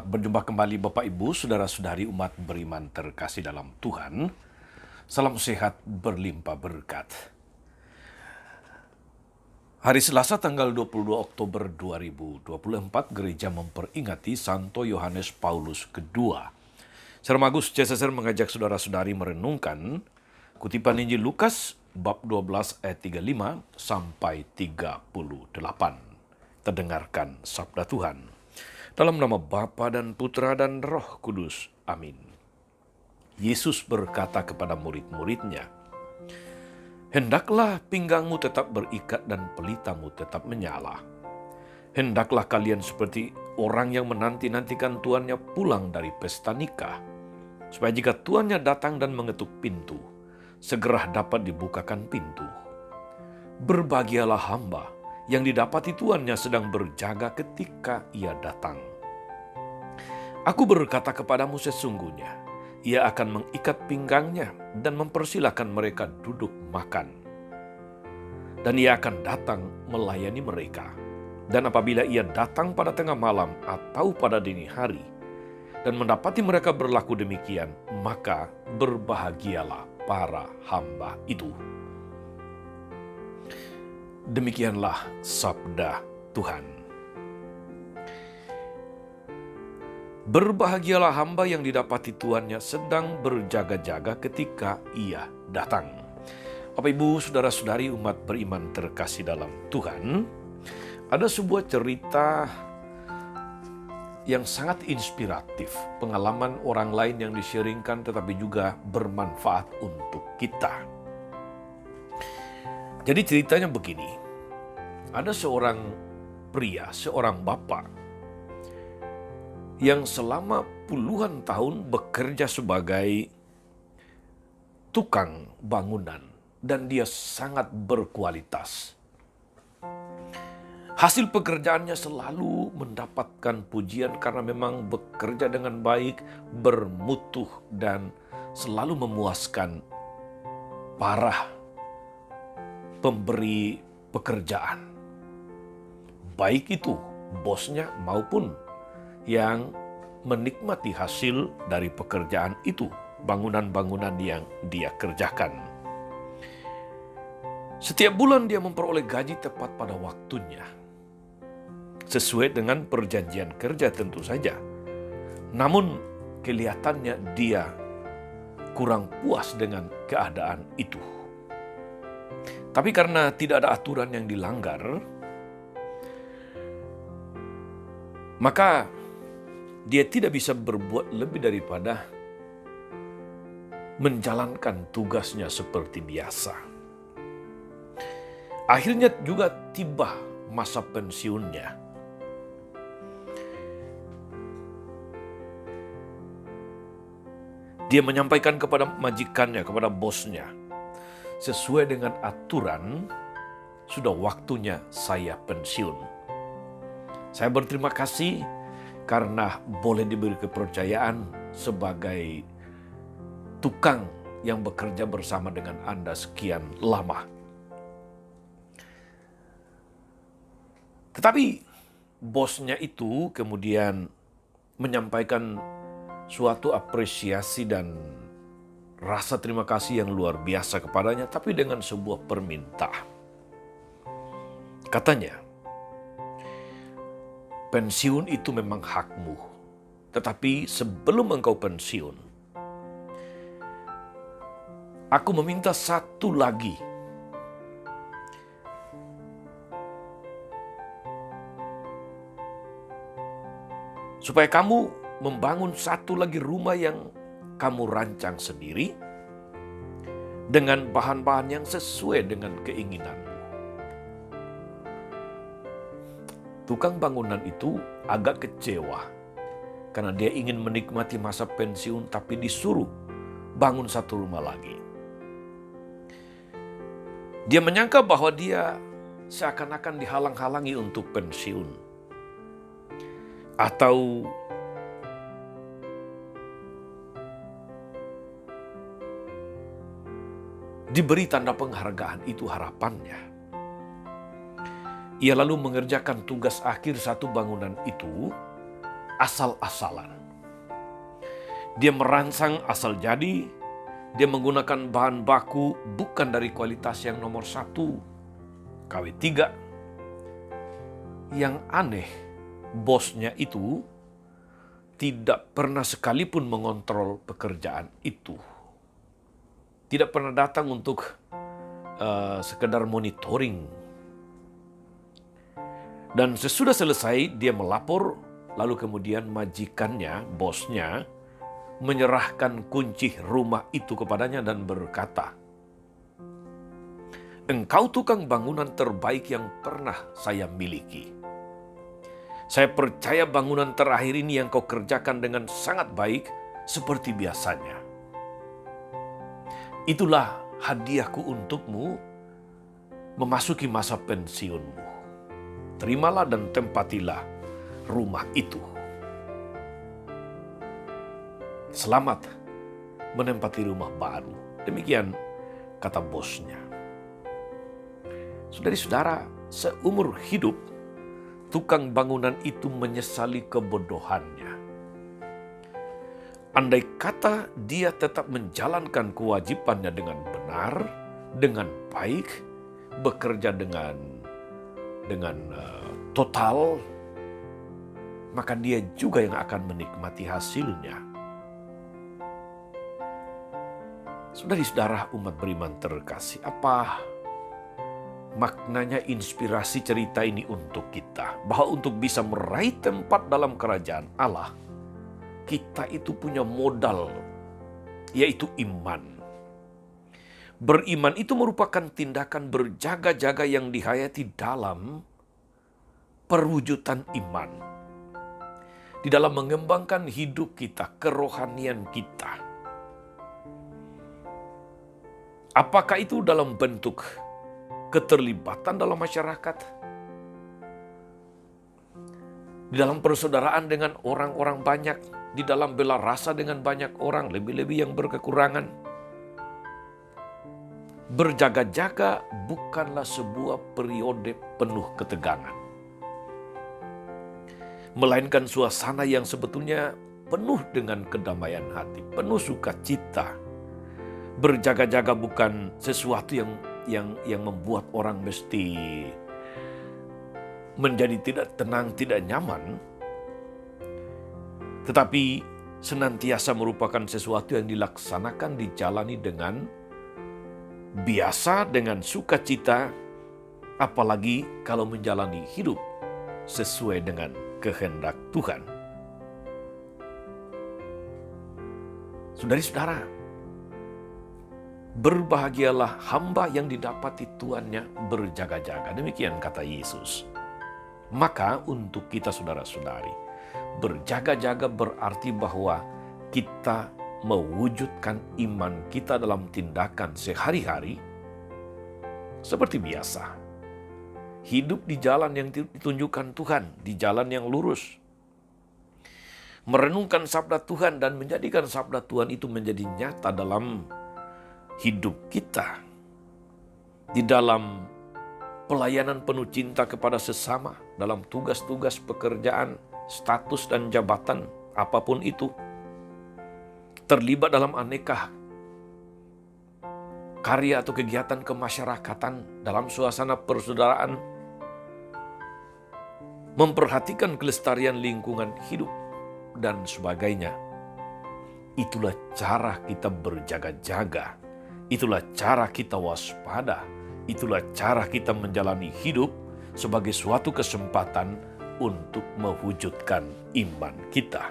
Selamat berjumpa kembali Bapak Ibu, Saudara-saudari umat beriman terkasih dalam Tuhan. Salam sehat berlimpah berkat. Hari Selasa tanggal 22 Oktober 2024, gereja memperingati Santo Yohanes Paulus II. Sermagus CSSR mengajak saudara-saudari merenungkan kutipan Injil Lukas bab 12 ayat 35 sampai 38. Terdengarkan sabda Tuhan. Dalam nama Bapa dan Putra dan Roh Kudus. Amin. Yesus berkata kepada murid-muridnya, "Hendaklah pinggangmu tetap berikat dan pelitamu tetap menyala. Hendaklah kalian seperti orang yang menanti-nantikan tuannya pulang dari pesta nikah, supaya jika tuannya datang dan mengetuk pintu, segera dapat dibukakan pintu. Berbahagialah hamba yang didapati tuannya sedang berjaga ketika ia datang. Aku berkata kepadamu sesungguhnya, ia akan mengikat pinggangnya dan mempersilahkan mereka duduk makan. Dan ia akan datang melayani mereka. Dan apabila ia datang pada tengah malam atau pada dini hari, dan mendapati mereka berlaku demikian, maka berbahagialah para hamba itu." Demikianlah sabda Tuhan. Berbahagialah hamba yang didapati tuannya sedang berjaga-jaga ketika ia datang. Bapak Ibu, Saudara-saudari umat beriman terkasih dalam Tuhan, ada sebuah cerita yang sangat inspiratif, pengalaman orang lain yang di-sharingkan tetapi juga bermanfaat untuk kita. Jadi ceritanya begini, ada seorang pria, seorang bapak, yang selama puluhan tahun bekerja sebagai tukang bangunan dan dia sangat berkualitas. Hasil pekerjaannya selalu mendapatkan pujian karena memang bekerja dengan baik, bermutu dan selalu memuaskan para pemberi pekerjaan. Baik itu bosnya maupun yang menikmati hasil dari pekerjaan itu, bangunan-bangunan yang dia kerjakan. Setiap bulan dia memperoleh gaji tepat pada waktunya, sesuai dengan perjanjian kerja tentu saja. Namun kelihatannya dia kurang puas dengan keadaan itu. Tapi karena tidak ada aturan yang dilanggar, maka dia tidak bisa berbuat lebih daripada menjalankan tugasnya seperti biasa. Akhirnya juga tiba masa pensiunnya. Dia menyampaikan kepada majikannya, kepada bosnya, "Sesuai dengan aturan, sudah waktunya saya pensiun. Saya berterima kasih karena boleh diberi kepercayaan sebagai tukang yang bekerja bersama dengan Anda sekian lama." Tetapi bosnya itu kemudian menyampaikan suatu apresiasi dan rasa terima kasih yang luar biasa kepadanya, tapi dengan sebuah permintaan. Katanya, "Pensiun itu memang hakmu, tetapi sebelum engkau pensiun, aku meminta satu lagi. Supaya kamu membangun satu lagi rumah yang kamu rancang sendiri dengan bahan-bahan yang sesuai dengan keinginanmu." Tukang bangunan itu agak kecewa karena dia ingin menikmati masa pensiun tapi disuruh bangun satu rumah lagi. Dia menyangka bahwa dia seakan-akan dihalang-halangi untuk pensiun. Atau diberi tanda penghargaan, itu harapannya. Ia lalu mengerjakan tugas akhir satu bangunan itu asal-asalan. Dia merangsang asal jadi, dia menggunakan bahan baku bukan dari kualitas yang nomor 1, KW3. Yang aneh, bosnya itu tidak pernah sekalipun mengontrol pekerjaan itu. Tidak pernah datang untuk sekedar monitoring. Dan sesudah selesai dia melapor, lalu kemudian majikannya, bosnya, menyerahkan kunci rumah itu kepadanya dan berkata, "Engkau tukang bangunan terbaik yang pernah saya miliki. Saya percaya bangunan terakhir ini yang kau kerjakan dengan sangat baik seperti biasanya. Itulah hadiahku untukmu memasuki masa pensiunmu. Terimalah dan tempatilah rumah itu. Selamat menempati rumah baru." Demikian kata bosnya. Saudara-saudara, seumur hidup tukang bangunan itu menyesali kebodohannya. Andai kata dia tetap menjalankan kewajibannya dengan benar, dengan baik, bekerja dengan total, maka dia juga yang akan menikmati hasilnya. Saudara-saudara umat beriman terkasih, apa maknanya inspirasi cerita ini untuk kita? Bahwa untuk bisa meraih tempat dalam kerajaan Allah, kita itu punya modal, yaitu iman. Beriman itu merupakan tindakan berjaga-jaga yang dihayati dalam perwujudan iman. Di dalam mengembangkan hidup kita, kerohanian kita. Apakah itu dalam bentuk keterlibatan dalam masyarakat, di dalam persaudaraan dengan orang-orang banyak, di dalam bela rasa dengan banyak orang, lebih-lebih yang berkekurangan. Berjaga-jaga bukanlah sebuah periode penuh ketegangan, melainkan suasana yang sebetulnya penuh dengan kedamaian hati, penuh sukacita. Berjaga-jaga bukan sesuatu yang membuat orang mesti menjadi tidak tenang, tidak nyaman, tetapi senantiasa merupakan sesuatu yang dilaksanakan, dijalani dengan biasa, dengan sukacita, apalagi kalau menjalani hidup sesuai dengan kehendak Tuhan. Saudara-saudara, berbahagialah hamba yang didapati tuannya berjaga-jaga. Demikian kata Yesus. Maka untuk kita saudara-saudari, berjaga-jaga berarti bahwa kita mewujudkan iman kita dalam tindakan sehari-hari seperti biasa. Hidup di jalan yang ditunjukkan Tuhan, di jalan yang lurus. Merenungkan sabda Tuhan dan menjadikan sabda Tuhan itu menjadi nyata dalam hidup kita, di dalam pelayanan penuh cinta kepada sesama, dalam tugas-tugas pekerjaan, status dan jabatan apapun itu, terlibat dalam aneka karya atau kegiatan kemasyarakatan, dalam suasana persaudaraan, memperhatikan kelestarian lingkungan hidup dan sebagainya. Itulah cara kita berjaga-jaga. Itulah cara kita waspada. Itulah cara kita menjalani hidup sebagai suatu kesempatan untuk mewujudkan iman kita.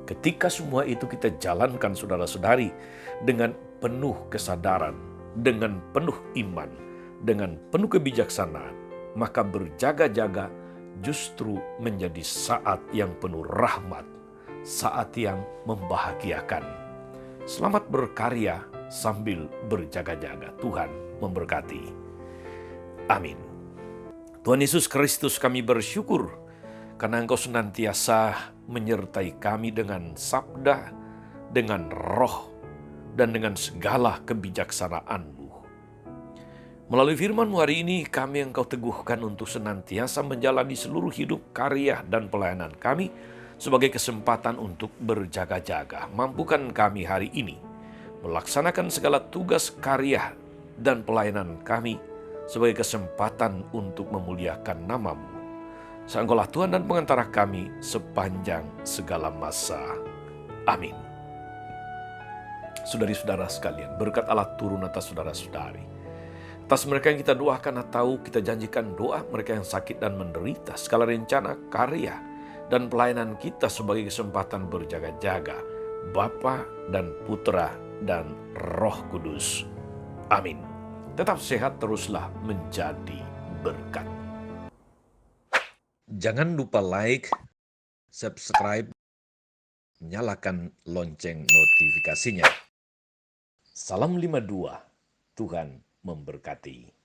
Ketika semua itu kita jalankan saudara-saudari dengan penuh kesadaran, dengan penuh iman, dengan penuh kebijaksanaan, maka berjaga-jaga justru menjadi saat yang penuh rahmat, saat yang membahagiakan. Selamat berkarya sambil berjaga-jaga. Tuhan memberkati. Amin. Tuhan Yesus Kristus, kami bersyukur karena Engkau senantiasa menyertai kami dengan sabda, dengan roh, dan dengan segala kebijaksanaan-Mu. Melalui firman-Mu hari ini, kami Engkau teguhkan untuk senantiasa menjalani seluruh hidup, karya, dan pelayanan kami sebagai kesempatan untuk berjaga-jaga. Mampukan kami hari ini melaksanakan segala tugas karya dan pelayanan kami sebagai kesempatan untuk memuliakan nama-Mu. Engkaulah Tuhan dan pengantara kami sepanjang segala masa. Amin. Saudari-saudara sekalian, berkat Allah turun atas saudara-saudari. Atas mereka yang kita doakan atau kita janjikan doa, mereka yang sakit dan menderita, segala rencana, karya, dan pelayanan kita sebagai kesempatan berjaga-jaga, Bapa dan Putra dan Roh Kudus. Amin. Tetap sehat, teruslah menjadi berkat. Jangan lupa like, subscribe, nyalakan lonceng notifikasinya. Salam 52, Tuhan memberkati.